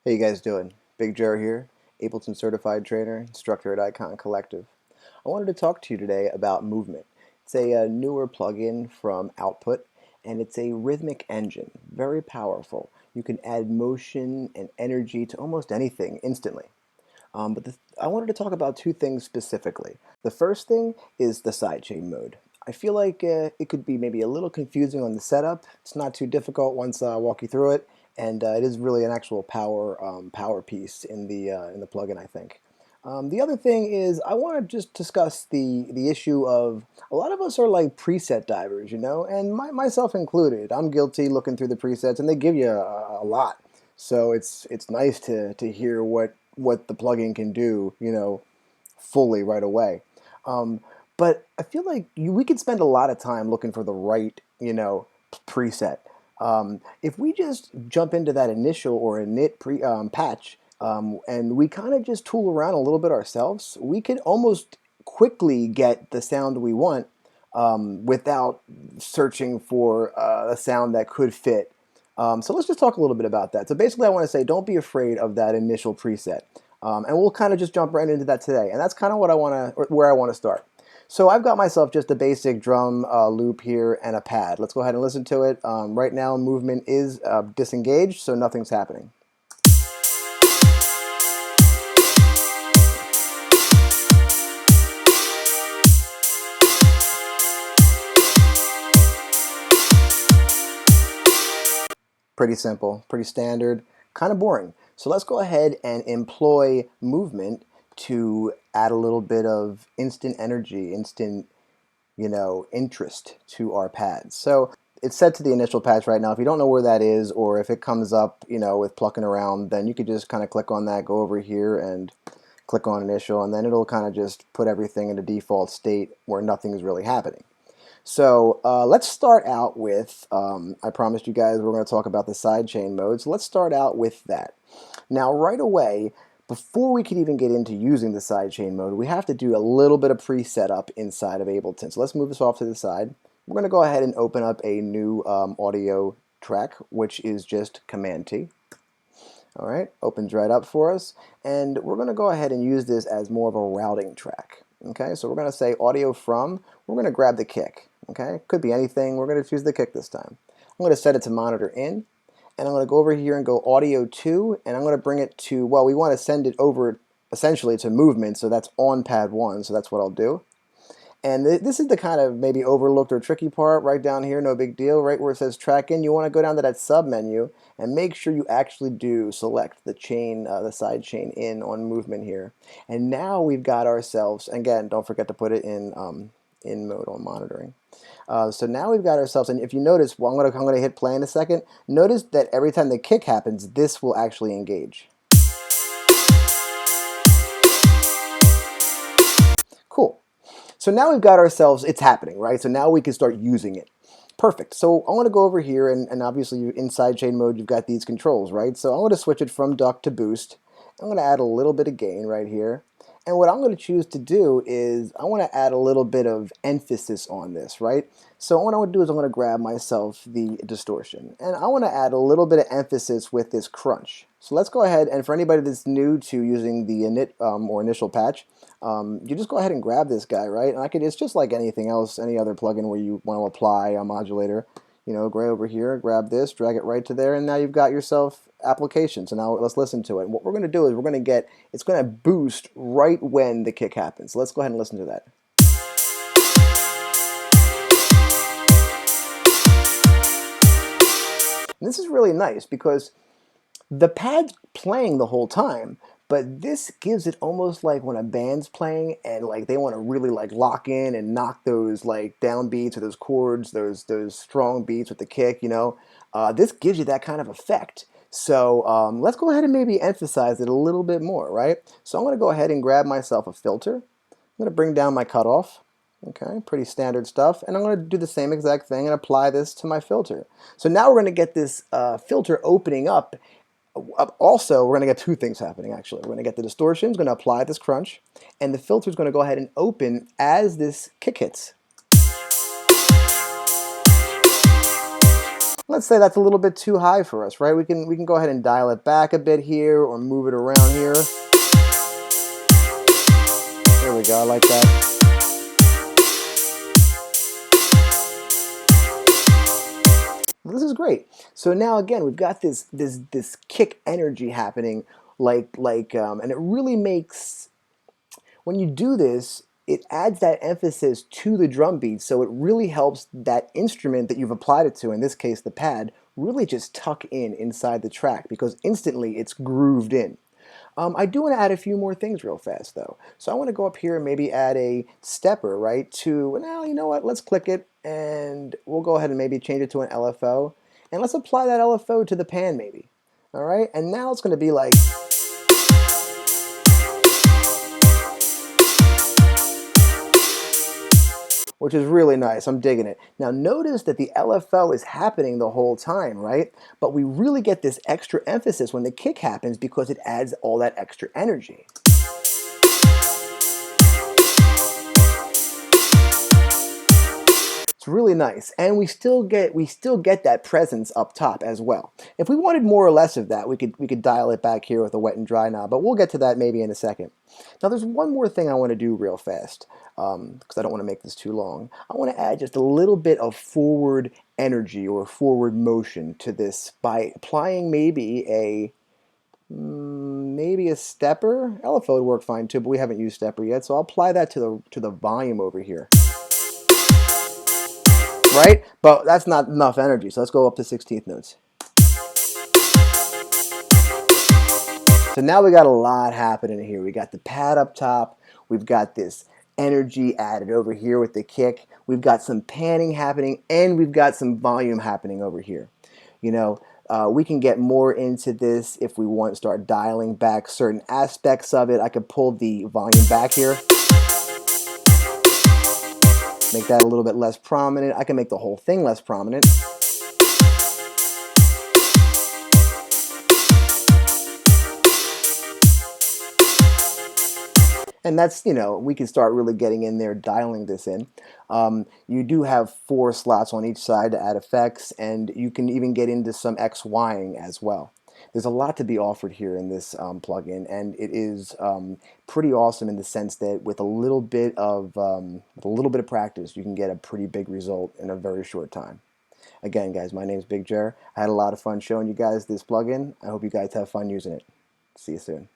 How you guys doing? BigJerr here, Ableton certified trainer, instructor at Icon Collective. I wanted to talk to you today about movement. It's a newer plugin from Output, and it's a rhythmic engine, very powerful. You can add motion and energy to almost anything instantly. I wanted to talk about two things specifically. The first thing is the sidechain mode. I feel like it could be maybe a little confusing on the setup. It's not too difficult once I walk you through it, and it is really an actual power piece in the plugin, I think. The other thing is I want to just discuss the issue of a lot of us are like preset divers, you know, and myself included. I'm guilty looking through the presets, and they give you a lot. So it's nice to hear what the plugin can do, you know, fully right away. Um, but I feel like we could spend a lot of time looking for the right, you know, preset. If we just jump into that initial or init patch, and we kind of just tool around a little bit ourselves, we can almost quickly get the sound we want without searching for a sound that could fit. So let's just talk a little bit about that. So basically I want to say don't be afraid of that initial preset. And we'll kind of just jump right into that today. And that's kind of what I want to, where I want to start. So I've got myself just a basic drum loop here and a pad. Let's go ahead and listen to it. Right now movement is disengaged, so nothing's happening. Pretty simple, pretty standard, kind of boring. So let's go ahead and employ movement to add a little bit of instant energy, instant, you know, interest to our pads. So it's set to the initial patch right now. If you don't know where that is, or if it comes up, you know, with plucking around, then you could just kind of click on that, go over here and click on initial, and then it'll kind of just put everything in a default state where nothing is really happening. So let's start out with, I promised you guys we're going to talk about the sidechain mode, so let's start out with that. Now right away, before we can even get into using the sidechain mode, we have to do a little bit of pre-setup inside of Ableton. So let's move this off to the side. We're going to go ahead and open up a new audio track, which is just Command T. All right, opens right up for us, and we're going to go ahead and use this as more of a routing track. Okay, so we're going to say audio from, we're going to grab the kick. Okay, could be anything, we're going to choose the kick this time. I'm going to set it to monitor in, and I'm going to go over here and go audio to, and I'm going to bring it to, well, we want to send it over essentially to movement, so that's on pad 1, so that's what I'll do. And this is the kind of maybe overlooked or tricky part right down here, no big deal, right where it says track in. You want to go down to that sub menu and make sure you actually do select the chain, the side chain in on movement here. And now we've got ourselves, again, don't forget to put it in mode on monitoring. So now we've got ourselves, and if you notice, well, I'm going to hit play in a second. Notice that every time the kick happens, this will actually engage. Cool. So now we've got ourselves, it's happening, right? So now we can start using it. Perfect. So I want to go over here, and obviously in sidechain mode, you've got these controls, right? So I'm going to switch it from duck to boost. I'm going to add a little bit of gain right here. And what I'm going to choose to do is I want to add a little bit of emphasis on this, right? So what I want to do is I'm going to grab myself the distortion, and I want to add a little bit of emphasis with this crunch. So let's go ahead, and for anybody that's new to using the init or initial patch, you just go ahead and grab this guy, right? And it's just like anything else, any other plugin where you want to apply a modulator. You know, go over here, grab this, drag it right to there, and now you've got yourself application. So now let's listen to it. And what we're going to do is we're going to get, it's going to boost right when the kick happens. So let's go ahead and listen to that. And this is really nice because the pad's playing the whole time, but this gives it almost like when a band's playing and like they want to really like lock in and knock those like down beats or those chords, those strong beats with the kick, you know. This gives you that kind of effect. So let's go ahead and maybe emphasize it a little bit more, right? So I'm going to go ahead and grab myself a filter. I'm going to bring down my cutoff. Okay, pretty standard stuff, and I'm going to do the same exact thing and apply this to my filter. So now we're going to get this filter opening up. Also, we're going to get two things happening actually. We're going to get the distortion, it's going to apply this crunch, and the filter is going to go ahead and open as this kick hits. Let's say that's a little bit too high for us, right? We can go ahead and dial it back a bit here or move it around here. There we go, I like that. This is great. So now again, we've got this kick energy happening, and it really makes, when you do this, it adds that emphasis to the drum beat, so it really helps that instrument that you've applied it to, in this case the pad, really just tuck in inside the track because instantly it's grooved in. I do want to add a few more things real fast though. So I want to go up here and maybe add a stepper, right, to, now you know what, let's click it and we'll go ahead and maybe change it to an LFO. And let's apply that LFO to the pan maybe. All right, and now it's going to be like, which is really nice. I'm digging it. Now notice that the LFO is happening the whole time, right? But we really get this extra emphasis when the kick happens because it adds all that extra energy. It's really nice, and we still get that presence up top as well. If we wanted more or less of that, we could dial it back here with a wet and dry knob, but we'll get to that maybe in a second. Now there's one more thing I want to do real fast because I don't want to make this too long. I want to add just a little bit of forward energy or forward motion to this by applying maybe a stepper. LFO would work fine too, but we haven't used stepper yet, so I'll apply that to the volume over here. Right? But that's not enough energy, so let's go up to 16th notes. So now we got a lot happening here. We got the pad up top, we've got this energy added over here with the kick, we've got some panning happening, and we've got some volume happening over here. You know, we can get more into this if we want to start dialing back certain aspects of it. I could pull the volume back here. Make that a little bit less prominent. I can make the whole thing less prominent. And that's, you know, we can start really getting in there, dialing this in. You do have 4 slots on each side to add effects, and you can even get into some XYing as well. There's a lot to be offered here in this plugin, and it is pretty awesome in the sense that with a little bit of practice, you can get a pretty big result in a very short time. Again, guys, my name is BigJerr. I had a lot of fun showing you guys this plugin. I hope you guys have fun using it. See you soon.